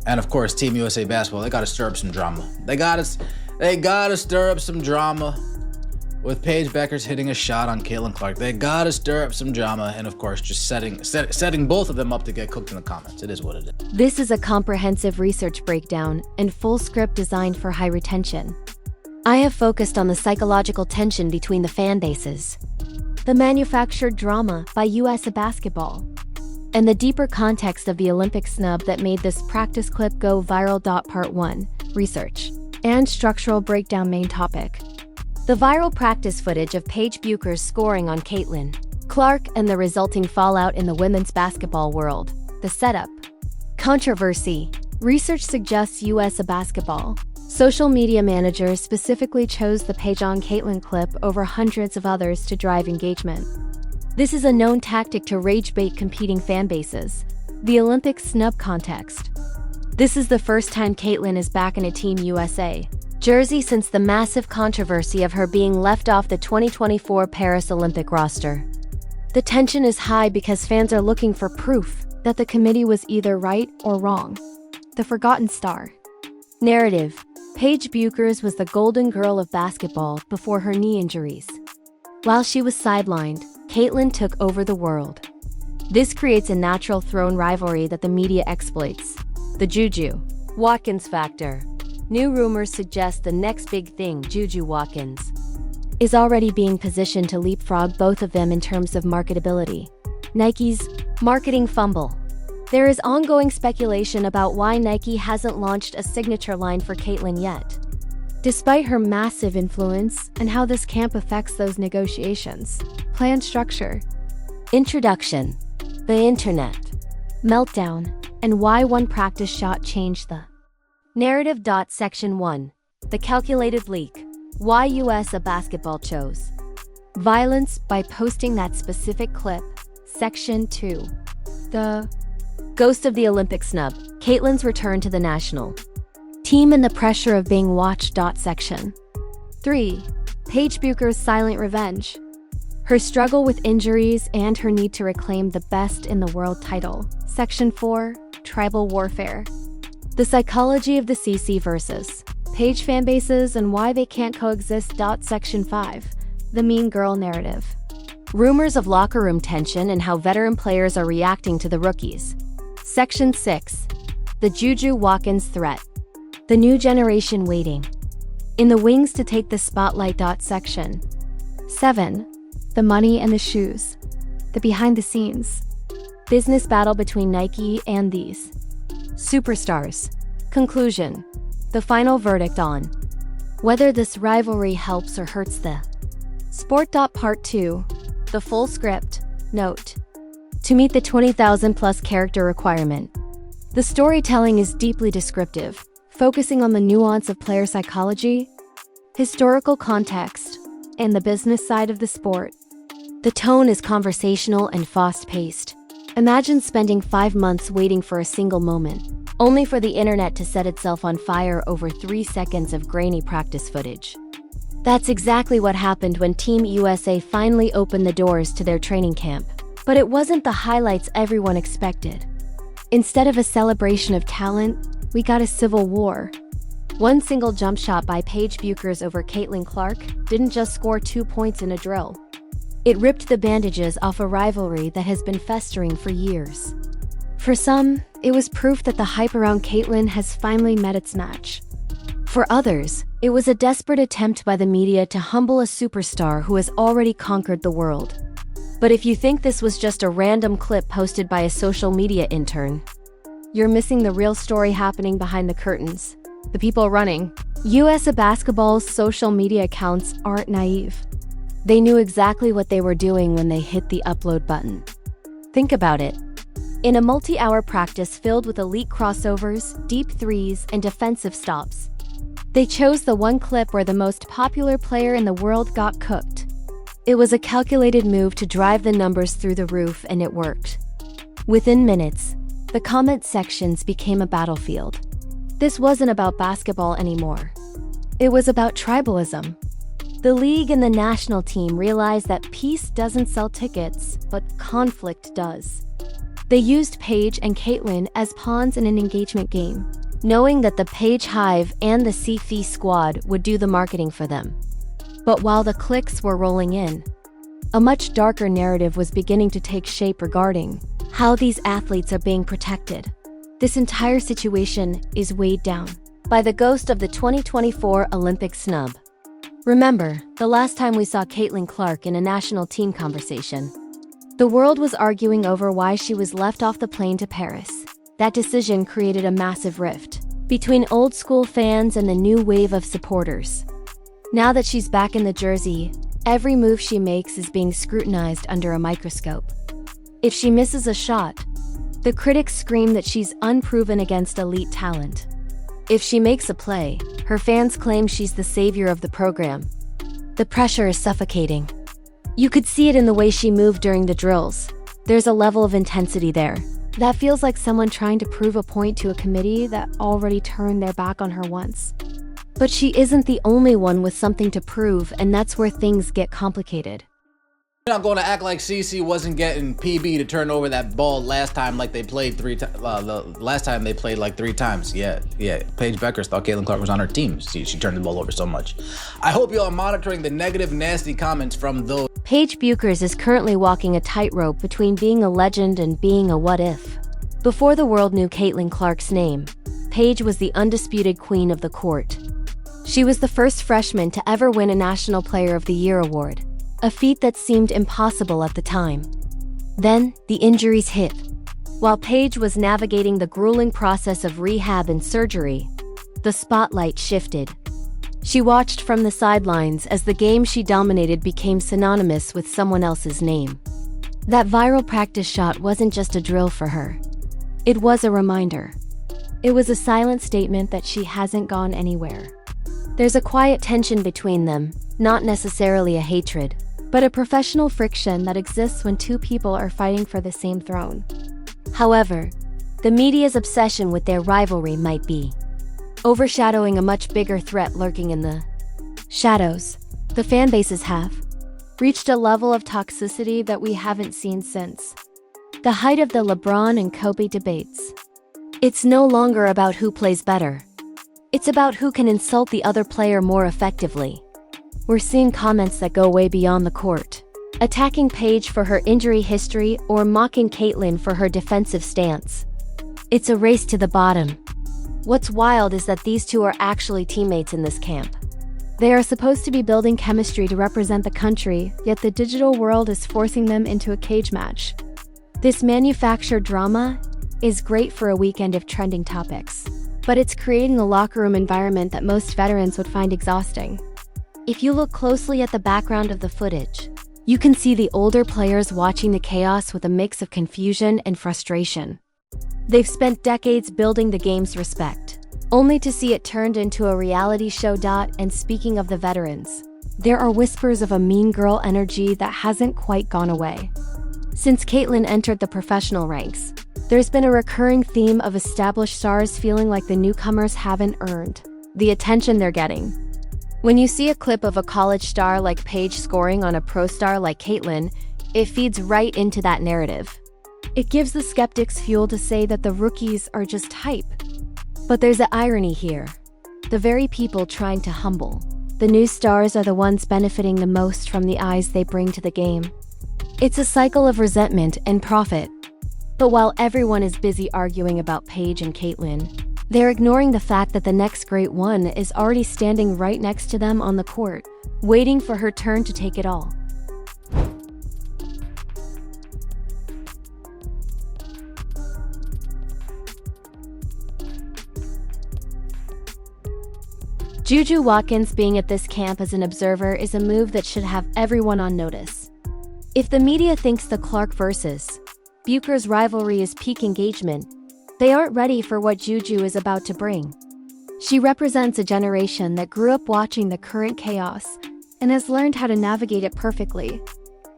And of course, Team USA basketball, they gotta stir up some drama. They gotta stir up some drama with Paige Bueckers hitting a shot on Caitlin Clark. They gotta stir up some drama, and of course, just setting both of them up to get cooked in the comments. It is what it is. This is a comprehensive research breakdown and full script designed for high retention. I have focused on the psychological tension between the fan bases, the manufactured drama by USA Basketball, and the deeper context of the Olympic snub that made this practice clip go viral. Part 1, Research and Structural Breakdown. Main topic: the viral practice footage of Paige Bueckers scoring on Caitlin Clark and the resulting fallout in the women's basketball world. The setup. Controversy. Research suggests USA Basketball social media managers specifically chose the Paige on Caitlin clip over hundreds of others to drive engagement. This is a known tactic to rage bait competing fan bases. The Olympic snub context. This is the first time Caitlin is back in a Team USA jersey since the massive controversy of her being left off the 2024 Paris Olympic roster. The tension is high because fans are looking for proof that the committee was either right or wrong. The forgotten star. Narrative. Paige Bueckers was the golden girl of basketball before her knee injuries. While she was sidelined, Caitlin took over the world. This creates a natural throne rivalry that the media exploits. The Juju Watkins factor. New rumors suggest the next big thing, Juju Watkins, is already being positioned to leapfrog both of them in terms of marketability. Nike's marketing fumble. There is ongoing speculation about why Nike hasn't launched a signature line for Caitlin yet, despite her massive influence, and how this camp affects those negotiations. Plan structure. Introduction. The internet. Meltdown, and why one practice shot changed the narrative. Section 1. The calculated leak. Why USA Basketball chose violence by posting that specific clip. Section 2. The ghost of the Olympic snub. Caitlin's return to the national team and the pressure of being watched. Section 3. Paige Bueckers' silent revenge. Her struggle with injuries and her need to reclaim the best in the world title. Section 4. Tribal warfare. The psychology of the CC versus Paige fanbases and why they can't coexist. Section 5. The mean girl narrative. Rumors of locker room tension and how veteran players are reacting to the rookies. Section 6. The Juju Watkins threat. The new generation waiting in the wings to take the spotlight. Section 7. The money and the shoes. The behind the scenes business battle between Nike and these superstars. Conclusion. The final verdict on whether this rivalry helps or hurts the sport. Part 2. The full script. Note. To meet the 20,000 plus character requirement, the storytelling is deeply descriptive, focusing on the nuance of player psychology, historical context, and the business side of the sport. The tone is conversational and fast-paced. Imagine spending 5 months waiting for a single moment, only for the internet to set itself on fire over 3 seconds of grainy practice footage. That's exactly what happened when Team USA finally opened the doors to their training camp. But it wasn't the highlights everyone expected. Instead of a celebration of talent, we got a civil war. One single jump shot by Paige Bueckers over Caitlin Clark didn't just score 2 points in a drill. It ripped the bandages off a rivalry that has been festering for years. For some, it was proof that the hype around Caitlin has finally met its match. For others, it was a desperate attempt by the media to humble a superstar who has already conquered the world. But if you think this was just a random clip posted by a social media intern, you're missing the real story happening behind the curtains. The people running USA Basketball's social media accounts aren't naive. They knew exactly what they were doing when they hit the upload button. Think about it. In a multi-hour practice filled with elite crossovers, deep threes, and defensive stops, they chose the one clip where the most popular player in the world got cooked. It was a calculated move to drive the numbers through the roof, and it worked. Within minutes, the comment sections became a battlefield. This wasn't about basketball anymore. It was about tribalism. The league and the national team realized that peace doesn't sell tickets, but conflict does. They used Paige and Caitlyn as pawns in an engagement game, knowing that the Paige Hive and the CFE squad would do the marketing for them. But while the clicks were rolling in, a much darker narrative was beginning to take shape regarding how these athletes are being protected. This entire situation is weighed down by the ghost of the 2024 Olympic snub. Remember, the last time we saw Caitlin Clark in a national team conversation, the world was arguing over why she was left off the plane to Paris. That decision created a massive rift between old school fans and the new wave of supporters. Now that she's back in the jersey, every move she makes is being scrutinized under a microscope. If she misses a shot, the critics scream that she's unproven against elite talent. If she makes a play, her fans claim she's the savior of the program. The pressure is suffocating. You could see it in the way she moved during the drills. There's a level of intensity there that feels like someone trying to prove a point to a committee that already turned their back on her once. But she isn't the only one with something to prove, and that's where things get complicated. You're not going to act like CC wasn't getting PB to turn over that ball last time like they played three times. The last time they played like 3 times. Yeah. Paige Beckers thought Caitlin Clark was on her team. See, she turned the ball over so much. I hope you all are monitoring the negative, nasty comments from those. Paige Buchers is currently walking a tightrope between being a legend and being a what-if. Before the world knew Caitlin Clark's name, Paige was the undisputed queen of the court. She was the first freshman to ever win a National Player of the Year award, a feat that seemed impossible at the time. Then, the injuries hit. While Paige was navigating the grueling process of rehab and surgery, the spotlight shifted. She watched from the sidelines as the game she dominated became synonymous with someone else's name. That viral practice shot wasn't just a drill for her. It was a reminder. It was a silent statement that she hasn't gone anywhere. There's a quiet tension between them, not necessarily a hatred, but a professional friction that exists when two people are fighting for the same throne. However, the media's obsession with their rivalry might be overshadowing a much bigger threat lurking in the shadows. The fan bases have reached a level of toxicity that we haven't seen since the height of the LeBron and Kobe debates. It's no longer about who plays better. It's about who can insult the other player more effectively. We're seeing comments that go way beyond the court, attacking Paige for her injury history or mocking Caitlyn for her defensive stance. It's a race to the bottom. What's wild is that these two are actually teammates in this camp. They are supposed to be building chemistry to represent the country, yet the digital world is forcing them into a cage match. This manufactured drama is great for a weekend of trending topics, but it's creating a locker room environment that most veterans would find exhausting. If you look closely at the background of the footage, you can see the older players watching the chaos with a mix of confusion and frustration. They've spent decades building the game's respect, only to see it turned into a reality show. And speaking of the veterans, there are whispers of a mean girl energy that hasn't quite gone away. Since Caitlyn entered the professional ranks, there's been a recurring theme of established stars feeling like the newcomers haven't earned the attention they're getting. When you see a clip of a college star like Paige scoring on a pro star like Caitlyn, it feeds right into that narrative. It gives the skeptics fuel to say that the rookies are just hype. But there's an irony here. The very people trying to humble the new stars are the ones benefiting the most from the eyes they bring to the game. It's a cycle of resentment and profit. But while everyone is busy arguing about Paige and Caitlyn, they're ignoring the fact that the next great one is already standing right next to them on the court, waiting for her turn to take it all. Juju Watkins being at this camp as an observer is a move that should have everyone on notice. If the media thinks the Clark versus Buchers rivalry is peak engagement, they aren't ready for what Juju is about to bring. She represents a generation that grew up watching the current chaos and has learned how to navigate it perfectly.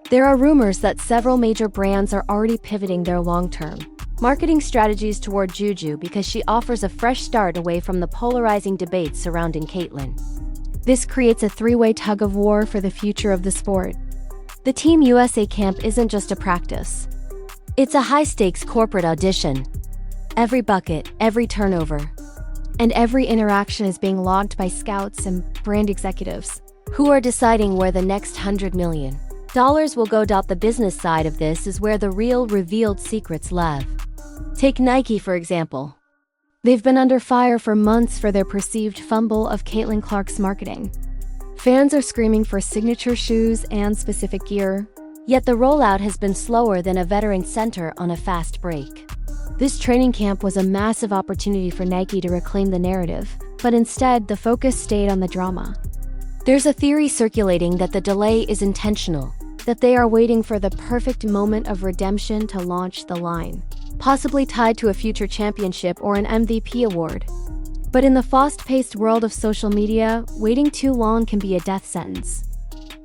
There are rumors that several major brands are already pivoting their long-term marketing strategies toward Juju because she offers a fresh start away from the polarizing debates surrounding Caitlyn. This creates a three-way tug-of-war for the future of the sport. The Team USA camp isn't just a practice. It's a high-stakes corporate audition. Every bucket, every turnover, and every interaction is being logged by scouts and brand executives who are deciding where the next $100 million will go. The business side of this is where the real revealed secrets live. Take Nike, for example. They've been under fire for months for their perceived fumble of Caitlin Clark's marketing. Fans are screaming for signature shoes and specific gear, yet the rollout has been slower than a veteran center on a fast break. This training camp was a massive opportunity for Nike to reclaim the narrative, but instead the focus stayed on the drama. There's a theory circulating that the delay is intentional, that they are waiting for the perfect moment of redemption to launch the line, possibly tied to a future championship or an MVP award. But in the fast-paced world of social media, waiting too long can be a death sentence.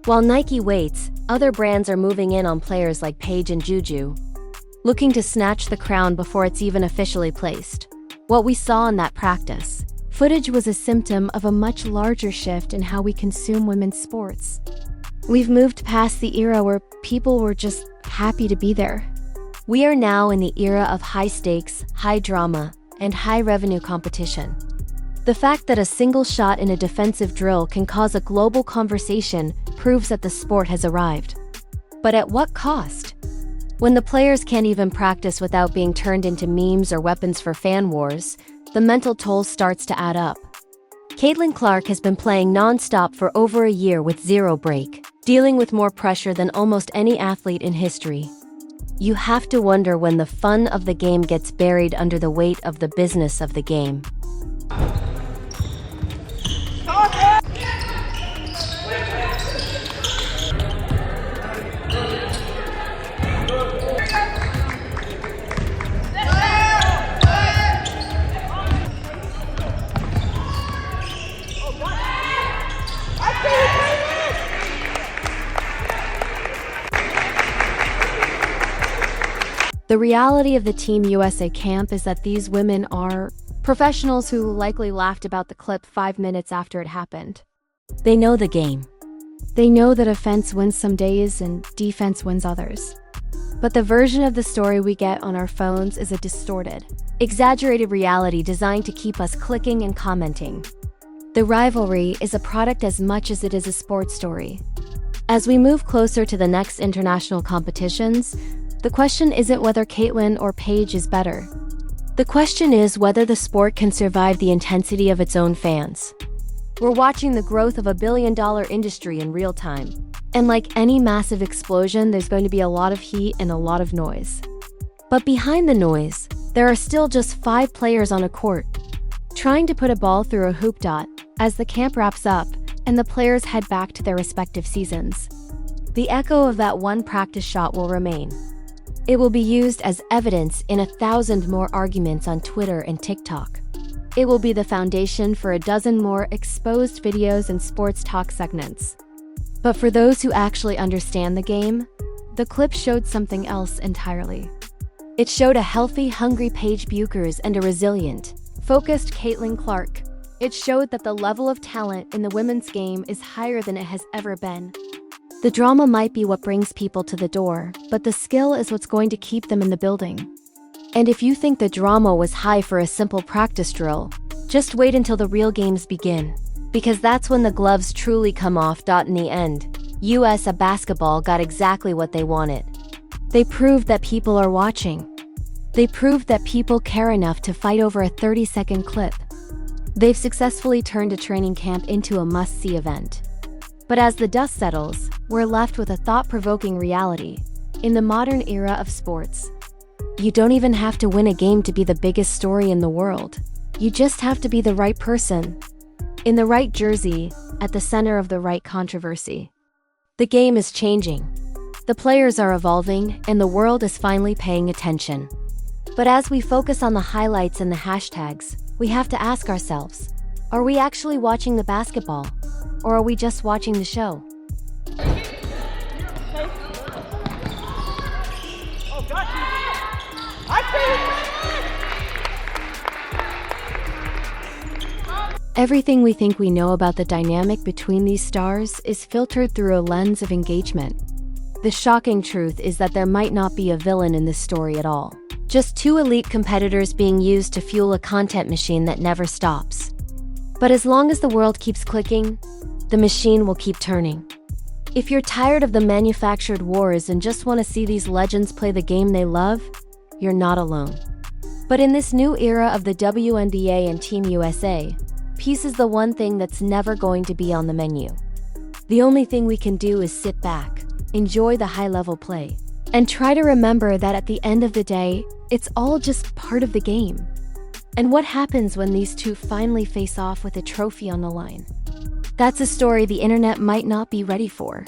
While Nike waits, other brands are moving in on players like Paige and Juju, looking to snatch the crown before it's even officially placed. What we saw in that practice footage was a symptom of a much larger shift in how we consume women's sports. We've moved past the era where people were just happy to be there. We are now in the era of high stakes, high drama, and high revenue competition. The fact that a single shot in a defensive drill can cause a global conversation proves that the sport has arrived. But at what cost? When the players can't even practice without being turned into memes or weapons for fan wars, the mental toll starts to add up. Caitlin Clark has been playing non-stop for over a year with zero break, dealing with more pressure than almost any athlete in history. You have to wonder when the fun of the game gets buried under the weight of the business of the game. The reality of the Team USA camp is that these women are professionals who likely laughed about the clip 5 minutes after it happened. They know the game. They know that offense wins some days and defense wins others. But the version of the story we get on our phones is a distorted, exaggerated reality designed to keep us clicking and commenting. The rivalry is a product as much as it is a sports story. As we move closer to the next international competitions, the question isn't whether Caitlin or Paige is better. The question is whether the sport can survive the intensity of its own fans. We're watching the growth of a billion-dollar industry in real time. And like any massive explosion, there's going to be a lot of heat and a lot of noise. But behind the noise, there are still just 5 players on a court, trying to put a ball through a hoop dot as the camp wraps up and the players head back to their respective seasons. The echo of that one practice shot will remain. It will be used as evidence in 1,000 more arguments on Twitter and TikTok. It will be the foundation for a dozen more exposed videos and sports talk segments. But for those who actually understand the game, the clip showed something else entirely. It showed a healthy, hungry Paige Buchers and a resilient, focused Caitlin Clark. It showed that the level of talent in the women's game is higher than it has ever been. The drama might be what brings people to the door, but the skill is what's going to keep them in the building. And if you think the drama was high for a simple practice drill, just wait until the real games begin. Because that's when the gloves truly come off. In the end, US basketball got exactly what they wanted. They proved that people are watching. They proved that people care enough to fight over a 30-second clip. They've successfully turned a training camp into a must-see event. But as the dust settles, we're left with a thought-provoking reality. In the modern era of sports, you don't even have to win a game to be the biggest story in the world. You just have to be the right person, in the right jersey, at the center of the right controversy. The game is changing. The players are evolving, and the world is finally paying attention. But as we focus on the highlights and the hashtags, we have to ask ourselves, are we actually watching the basketball? Or are we just watching the show? Everything we think we know about the dynamic between these stars is filtered through a lens of engagement. The shocking truth is that there might not be a villain in this story at all. Just two elite competitors being used to fuel a content machine that never stops. But as long as the world keeps clicking, the machine will keep turning. If you're tired of the manufactured wars and just want to see these legends play the game they love, you're not alone. But in this new era of the WNBA and Team USA, peace is the one thing that's never going to be on the menu. The only thing we can do is sit back, enjoy the high-level play, and try to remember that at the end of the day, it's all just part of the game. And what happens when these two finally face off with a trophy on the line? That's a story the internet might not be ready for.